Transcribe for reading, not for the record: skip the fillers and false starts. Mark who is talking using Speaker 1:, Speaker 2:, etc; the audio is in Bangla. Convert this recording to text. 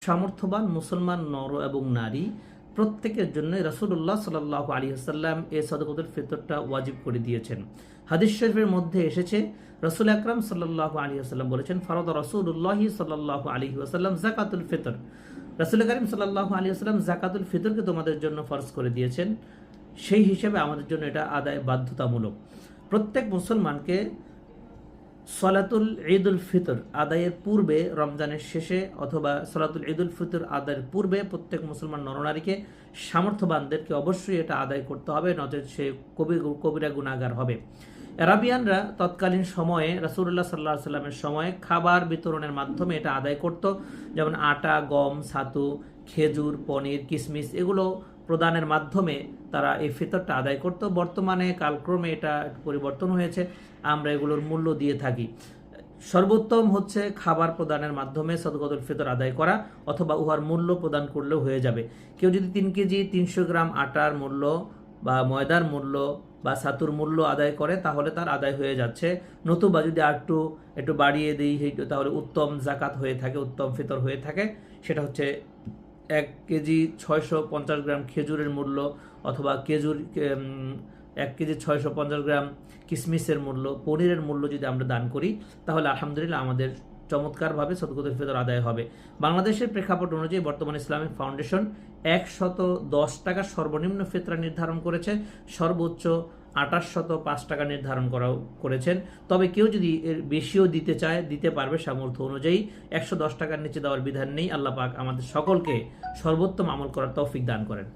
Speaker 1: সামর্থ্যবান মুসলমান নর এবং নারী প্রত্যেকের জন্য রাসূলুল্লাহ সাল্লাল্লাহু আলাইহি ওয়াসাল্লাম এই সাদাকাতুল ফিতরটা ওয়াজিব করে দিয়েছেন। হাদিস শরীফের মধ্যে এসেছে, রাসূল আকরাম সাল্লাল্লাহু আলাইহি ওয়াসাল্লাম বলেছেন, ফারাদা রাসূলুল্লাহি সাল্লাল্লাহু আলাইহি ওয়াসাল্লাম যাকাতুল ফিতর। রাসূল কারীম সাল্লাল্লাহু আলাইহি ওয়াসাল্লাম যাকাতুল ফিতরকে তোমাদের জন্য ফরজ করে দিয়েছেন, সেই হিসেবে আমাদের জন্য এটা আদায় বাধ্যতামূলক। প্রত্যেক মুসলমানকে সলাতুল ঈদুল ফিতর আদায়ের পূর্বে, রমজানের শেষে অথবা সলাতুল ঈদুল ফিতর আদায়ের পূর্বে প্রত্যেক মুসলমান নরনারীকে, সামর্থ্যবানদেরকে অবশ্যই এটা আদায় করতে হবে, নচেত সে কবিরা গুনাহগার হবে। আরাবিয়ানরা তৎকালীন সময়ে রাসূলুল্লাহ সাল্লাল্লাহু আলাইহি সাল্লামের সময়ে খাবার বিতরণের মাধ্যমে এটা আদায় করত, যেমন আটা, গম, ছাতু, খেজুর, পনির, কিশমিশ এগুলো প্রদানের মাধ্যমে তারা এই ফিতরটা আদায় করত। বর্তমানে কালক্রমে এটা পরিবর্তন হয়েছে, আমরা এগুলোর মূল্য দিয়ে থাকি। সর্বোত্তম হচ্ছে খাবার প্রদানের মাধ্যমে সাদকাতুল ফিতর আদায় করা, অথবা উহার মূল্য প্রদান করলেও হয়ে যাবে। কেউ যদি 3 কেজি 300 গ্রাম আটার মূল্য বা ময়দার মূল্য বা ছাতুর মূল্য আদায় করে, তাহলে তার আদায় হয়ে যাচ্ছে। নতুবা যদি একটু বাড়িয়ে দিই, তাহলে উত্তম জাকাত হয়ে থাকে, উত্তম ফিতর হয়ে থাকে। সেটা হচ্ছে 1 কেজি 650 গ্রাম খেজুরের মূল্য, অথবা 1 কেজি 650 গ্রাম কিশমিশের মূল্য, পনিরের মূল্য যদি আমরা দান করি, তাহলে আলহামদুলিল্লাহ আমাদের চমৎকারভাবে সাদকাতুল ফিতর আদায় হবে। বাংলাদেশের প্রেক্ষাপট অনুযায়ী বর্তমান ইসলামিক ফাউন্ডেশন 110 টাকা সর্বনিম্ন ফিতরা নির্ধারণ করেছে, সর্বোচ্চ 2805 টাকা নির্ধারণ করেছেন। তবে কেউ যদি এর বেশিও দিতে চায়, দিতে পারবে সামর্থ্য অনুযায়ী। 110 টাকার নিচে দেওয়ার বিধান নেই। আল্লাহ পাক আমাদের সকলকে সর্বোত্তম আমল করার তৌফিক দান করেন।